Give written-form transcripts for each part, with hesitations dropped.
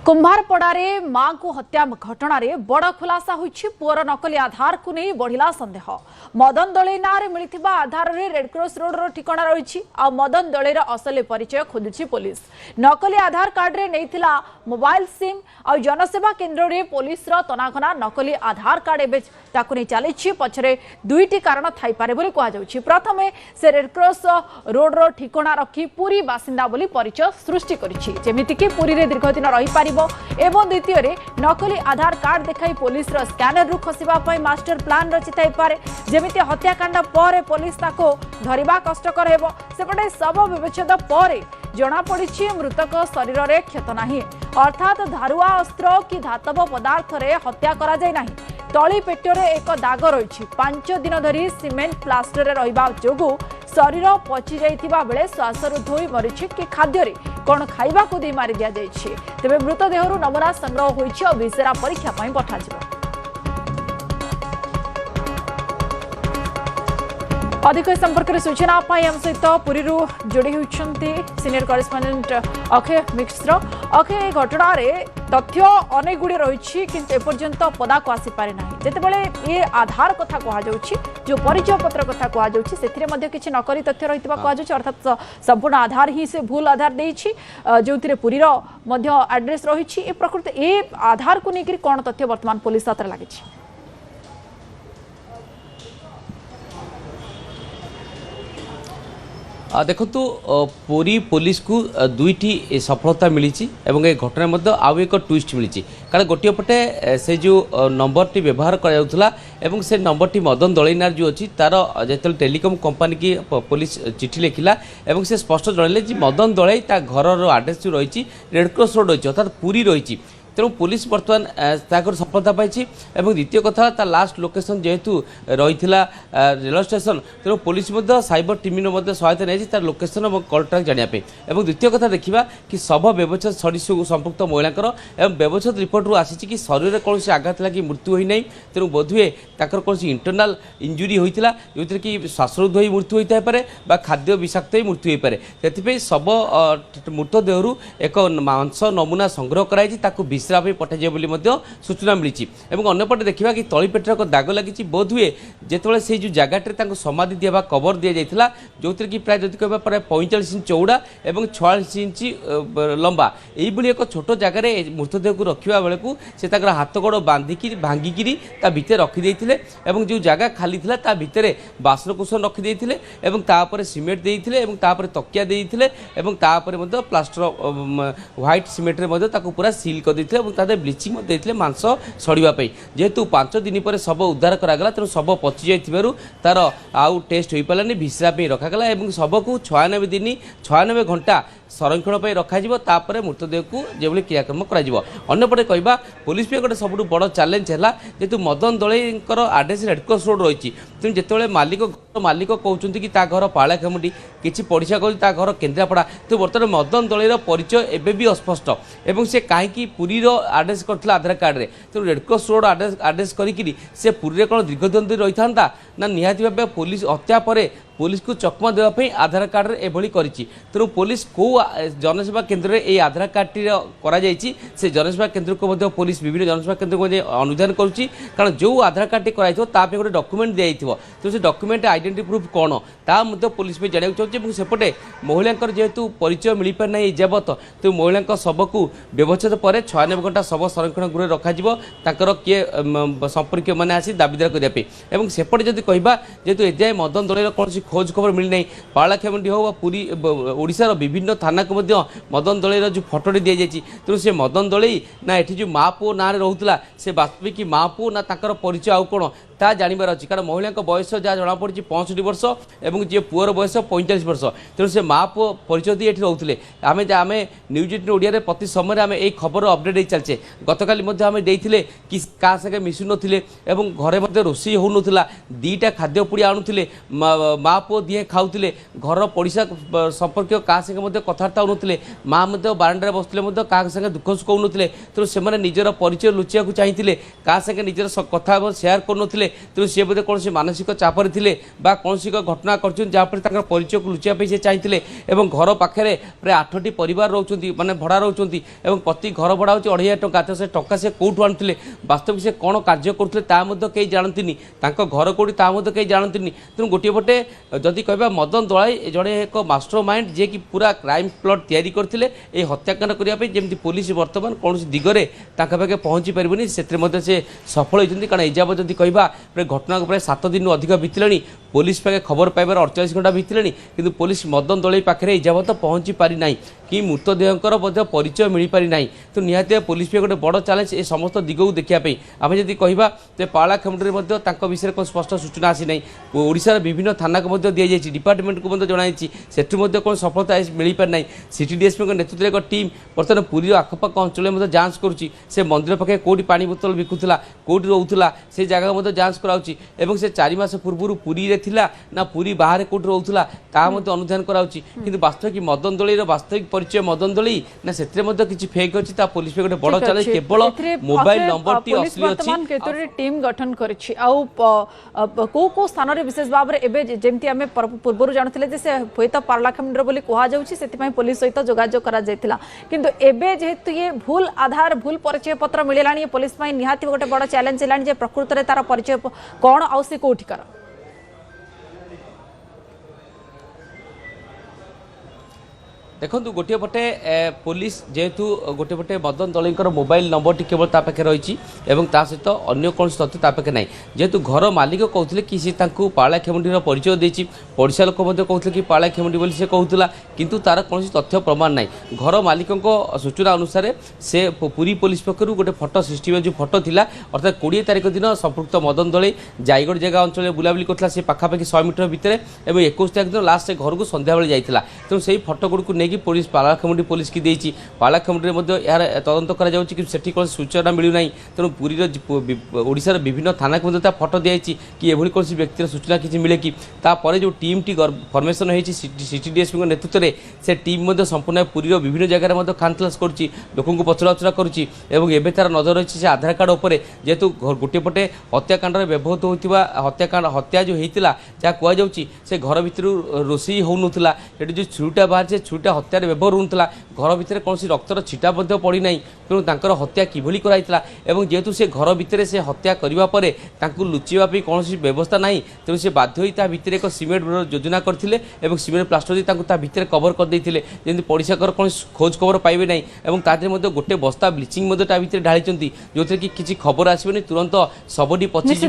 कुंभारपड़ारे मां को हत्या घटना रे बड़ खुलासा होइछि। पुअर नकली आधार को नहीं बढ़िला संदेह। मदन दलई ना रे मिलिथिबा आधार रे रेडक्रॉस रोड रो ठिकाना रहिछि आ मदन दलईर असली परिचय खोजुछि पुलिस। नकली आधार कार्ड रे नैथिला मोबाइल सिम आ जनसेवा केंद्र रे पुलिस रो तनाघना नकली आधार कार्ड एबे ताकु नै चलिछि। पछरे दुईटी कारण थाई पारे बोली कहा जाउछि। प्रथमे से रेडक्रॉस रोड रो ठिकाना रखी पुरी बासिंदा बोली परिचय सृष्टि करिछि, जेमिति कि पुरी रे दीर्घ दिन रहि पारिबो। एवं द्वितीय रे नकली आधार कार्ड देखाई पुलिस रो स्कैनर रु खसिबा पई मास्टर प्लान रचिथाई पारे, जेमिति हत्याकांड पर पुलिस ताको धरिबा कष्टकर हेबो। सेपटे शव विच्छेद पर जना पड़ी मृतक शरीर रे क्षत नाही, अर्थात धारुआ अस्त्र कि धातव पदार्थ रे हत्या करा जाय नाही। तली पेटरे एक दाग रही। 5 दिन धरी सीमेंट प्लास्टर रहिबा जोगु शरीर पचि जाइतिबा बेले श्वासरुद्ध होई मरिछि कि खाद्य रे कोन खाइबा को दे मारि दिया जाइछि। तेबे मृतदेहरु नमूना संग्रह होइछि और विसेरा परीक्षा पई पठाजिबो। अधिक संपर्क में सूचना आम सहित पुरी जोड़ी होती सीनियर करेस्पॉन्डेंट अक्षय मिश्र। अक्षय घटना तथ्य अनेक गुड़ी रही किंतु एपर्यंत पदा को आसी पारे ना। जितेबाला ये आधार कथा कहुच्छी, जो परिचय पत्र कथा कहुच्छी किसी नकली तथ्य रही कहुच्छी, अर्थात संपूर्ण आधार ही से भूल आधार देछि जो पुरीर एड्रेस रही। प्रकृति ए आधार को लेकर कौन तथ्य वर्तमान पुलिस हाथ लगी? देखु पुरी पुलिस को दुईटी सफलता मिली एवं ए घटना मध्य आउ एक ट्विस्ट मिली। कारण गोटे पटे से जो नंबर टी व्यवहार करा से नंबर टी मदन दलईनार जो अच्छी तार जो टेलीकॉम कंपनी की पुलिस चिठी लिखिला एवं से स्पष्ट जनइले मदन दलई ता घर आड्रेस जो रही रेडक्रॉस रोड रही अर्थात पुरी रही। तेणु पुलिस बर्तमान सफलता पाई। द्वितीय कथा ता लास्ट लोकेशन जेहेतु रही रेल स्टेशन, तेणु पुलिस साइबर टीम सहायता नहीं तार लोकेशन और कॉल ट्रैक जानापी। द्वितीय कथा देखा कि शव व्यवच्छेद सड़ी संपुक्त महिला व्यवच्छेद रिपोर्ट रू आसी कि शरीर में कौन आघात लगी मृत्यु होना। तेणु बोधहुए ताकर कौन इंटरनाल इंजुरी होता जो कि श्वासरुद्ध हो मृत्यु होता है खाद्य विषाक्त मृत्यु हो पाए। से शव मृतदेह एक मांस नमूना संग्रह कराई पठाई सूचना मिली। अंपटे देखा कि तलीपेटर एक दाग लगी। बोधहुए जिते से जो जगह समाधि दिया कवर दि जाता जो कि प्राय जदि कह प्राय 45 इंच चौड़ा और 46 इंच लंबा यही एक छोट जगार मृतदेह को रखा बेले को से हाथ गोड़ बांधिकी भांगिकी भितर रखिदे जो जगह खाली था भितर बासनकुसन रखिदे सीमेंट देते तकिया देते प्लास्टर व्हाइट सीमेंट पूरा सील कर ब्लीचिंग देते मांस सड़ापी। जेहेतु 5 दिन पर शव उद्धार करागला तेणु शव पचि जाइथिबारु तार आउ टेस्ट हो पारानी भिसरा रखागला और शव को 96 दिन 96 घंटा संरक्षण पर रखा मृतदेह को जो क्रियाक्रम करपटे कहवा पुलिस भी गोटे सब बड़ चैलेंज है। जेहेतु मदन दलईकर आड्रेस रेडक्रॉस रोड रही तेणु जिते मालिक कहते कि घर पालाखेमुंडी किसी पड़िशा कहते घर केन्द्रापड़ा। तो बर्तमान मदन दलईर परिचय एवं भी अस्पष्ट और से कहीं पुरी आड्रेस कर आधार कार्ड में तेणु रेडक्रॉस रोड आड्रेस करी से पुरी कौन दीर्घ दिन रही था ना निहाती भाव पुलिस हत्या पर पुलिस को चकमा देवाई आधार कार्ड एभली करिछि। तेणु पुलिस को जनसेवा केन्द्र में ये आधार कार्ड से जनसेवा केन्द्र को पुलिस विभिन्न जनसेवा केन्द्र को अनुधान करुच्ची। कारण जो आधार कार्ड कराई गोटे डॉक्यूमेंट दिया तो से डॉक्यूमेंट आइडेंटिटी प्रूफ कौन ता पुलिस भी जाना चाहिए। सेपटे महिला जेहेतु परिचय मिल पारना जबत तो महिला शव को व्यवच्छेद पर 96 घंटा शव संरक्षण गृह रखा किए संपर्क मैंने आसी दाबिदार करने। सेपटे जब कहवा जेहेतु एजाए मदन दलईर कौन खोज खबर मिलना पालाखेमुंडी हो पूरी ओडिशार विभिन्न थाना को मदन दलईर जो फटोटी दी जाए तेणु से मदन दलई ना ये जो माँ पुओ ना रोला से वास्तविक माँ पुओ ना ताकर परिचय आउ कौन ता जानवर अच्छी। कारण महिला बयस जहाँ जना पड़ी 65 वर्ष और जी पुअर बयस 45 वर्ष। तेणु से माँ पुओ परिचय दी रोते आम न्यूज 18 ओडिया प्रति समय आम यही खबर अपडेट हो चलचे। गतकाली आम देते कि क्या संगे मिशु नथिले एवं घरे रोषे हो नाला दीटा खाद्य पुड़ी आणुले माँ पुओ दिए खाऊले घर पड़िशा संपर्क क्या संगे कथबार्ता होते माँ बारंडार बसते क्या संगे दुख सुख होते। तेणु से निजर परिचय लुचिया चाहिए क्या संगे निजर कथा सेयार कर ଥିଲେ ତେଣୁ ସେ ବୋଧେ କୌଣସି ମାନସିକ ଚାପରେ ଥିଲେ ବା କୌଣସି ଏକ ଘଟଣା କରିଛନ୍ତି ଯାହାଫଳରେ ତାଙ୍କର ପରିଚୟକୁ ଲୁଚାଇବା ପାଇଁ ସେ ଚାହିଁଥିଲେ ଏବଂ ଘର ପାଖରେ ପ୍ରାୟ 8ଟି ପରିବାର ରହୁଛନ୍ତି ମାନେ ଭଡ଼ା ରହୁଛନ୍ତି ଏବଂ ପ୍ରତି ଘର ଭଡ଼ା ହେଉଛି 2,500 ଟଙ୍କା ତ ସେ ଟଙ୍କା ସେ କେଉଁଠୁ ଆଣୁଥିଲେ ବାସ୍ତବିକ ସେ କ'ଣ କାର୍ଯ୍ୟ କରୁଥିଲେ ତାହା ମଧ୍ୟ କେହି ଜାଣନ୍ତିନି ତାଙ୍କ ଘର କେଉଁଠି ତାହା ମଧ୍ୟ କେହି ଜାଣନ୍ତିନି ତେଣୁ ଗୋଟିଏ ପଟେ ଯଦି କହିବା ମଦନ ଦଳାଇ ଜଣେ ଏକ ମାଷ୍ଟର ମାଇଣ୍ଡ ଯିଏକି ପୁରା କ୍ରାଇମ୍ ପ୍ଲଟ୍ ତିଆରି କରିଥିଲେ ଏହି ହତ୍ୟାକାଣ୍ଡ କରିବା ପାଇଁ ଯେମିତି ପୋଲିସ ବର୍ତ୍ତମାନ କୌଣସି ଦିଗରେ ତାଙ୍କ ପାଖେ ପହଞ୍ଚି ପାରିବନି ସେଥିରେ ମଧ୍ୟ ସେ ସଫଳ ହୋଇଛନ୍ତି କାରଣ ଏଯାବତ୍ ଯଦି କହିବା ଘଟଣାକୁ ପ୍ରାୟ 7 ଦିନରୁ ଅଧିକ ବିତିଲାଣି ପୋଲିସ ପାଖେ ଖବର ପାଇବାର 48 ଘଣ୍ଟା ବିତିଲାଣି କିନ୍ତୁ ପୋଲିସ ମଦନ ଦଳେଇ ପାଖରେ ଏଯାବତ୍ ପହଞ୍ଚି ପାରିନାହିଁ कि मृतदेहकर परिचय मिल पारि ना तो निहाती पुलिस भी गोटे बड़ चैलेंज ए समस्त दिगक देखापी आम जब कह पालाखेमुंडी विषय कौन स्पष्ट सूचना आसी ना ओडिशार विभिन्न थाना को दी जाए डिपार्टमेंट को जनाई से कौन सफलता मिल पारि ना सिटी डीएसपी नेतृत्व एक टीम बर्तमान पुरी आखपाख अंचल जांच करुच्ची से मंदिर पाखे कौटी पानी बोतल बिकुला कौटी रोला से जगह जांच कराऊँगी से 4 मास पूर्व पुरी रे थिला ना पुरी बाहर कौटी रोला ता अनुधान कराऊँगी कि वास्तविक मदन दलई वास्तविक परिचय मदन दलई ना से किसी फेक अच्छी पुलिस पे गोटे बड़ चैलेंज केवल मोबाइल नंबर टी असली अछि केतोरी टीम गठन करिछि आउ को स्थान रे विशेष भाव रे एबे जेमति हमें पूर्व जानथिले जे से होइतो पार्लाखेमुंडर बोली कहा जाउछि सेति पई पुलिस सहित जोगाजोग करा जायतिला किंतु एबे जेहेतु ये भूल आधार भूल परिचय पत्र मिलेलानी पुलिस पई निहाती गोटे बड़ चैलेंज हेलानी जे प्रकृत रे तार परिचय कोन आउ से कोठिकार देखो गोटे पटे पुलिस जेहेतु गोटे पटे मदन दलईकर मोबाइल नंबर टी केवल ता पाखे रही सहित अन्य कौन तथ्य ता पाखे ना जेहेतु घर मालिक कहते कि सी पालाखेमुंडी परिचय देती पड़ोसा लोक कहते कि पालाखेमुंडी बोली से कहूला किंतु तार कौन तथ्य प्रमाण ना घर मालिक सूचना अनुसार से पुरी पुलिस पक्षर गोटे फटो सृष्टि जो फटो था अर्थात 20 तारिख दिन संपृक्त मदन दलई जायगढ़ जगह अंचल बुलाबुली करता से पाखापाखि 100 मीटर भितर और 21 तारिख दिन लास्ट से घर को संध्या बेले जाइला तेणु से फटो गुड़ नहीं पुलिस पालाखेमुंडी पुलिस की देती पालाखेमुंडी यार तदंत कर कौन सूचना मिलूना तेणु पुरी ओडिशार विभिन्न थाना को फटो दी कि एभली कौन व्यक्तिर सूचना किसी मिले कि तापर जो टीम टी फर्मेसन होती सिटी डीएसपी नेतृत्व में से टीम संपूर्ण पुरी विभिन्न जगह खानतलास करुच्ची लोक पचराउचरा करुच्ची एवं तार नजर रही से आधार कार्ड उपर जेहेतु गोटे पटे हत्याकांड व्यवहृत होता हत्याकांड हत्या जो होता जहाँ कहुच्छी से घर भितर रोषे होता जो छुरीटा बाहर से छुरीटा हत्यार व्यवहार होता घर भितर कौन रक्तर छिटा पड़ी ना तेणु तांकर हत्या किभली कराइला एवं जेहेतु से घर भितर से हत्या करने पर लुचाई कौन व्यवस्था ना तेणु से बाध्य भितर एक सीमेंट योजना करते सीमेंट प्लास्टर दी भितर कवर करदे जमी पड़ोसा घर कौन खोज खबर पाइबे ना गोटे बस्ता ब्लीचिंग भितर ढाली जो थे कि किसी खबर आसबनी तुरंत सबटी पचिजी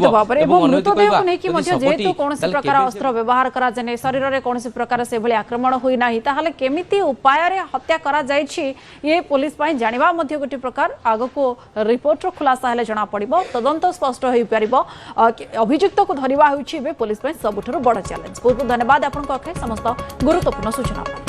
अस्त्र व्यवहार करा शरीर में कौन प्रकार से आक्रमण होना केमिति उपाय रे हत्या करा जायछि ये पुलिस पई जानिबा मध्ये गोटे प्रकार आगो को रिपोर्ट रो खुलासा हेले जना पड़िबो तदंत स्पष्ट होई परिबो अभियुक्त को धरिबा होछि बे पुलिस पई सबुठरो बड़ चैलेंज बहुत बहुत धन्यवाद आपन को समस्त गुरुत्वपूर्ण सूचना।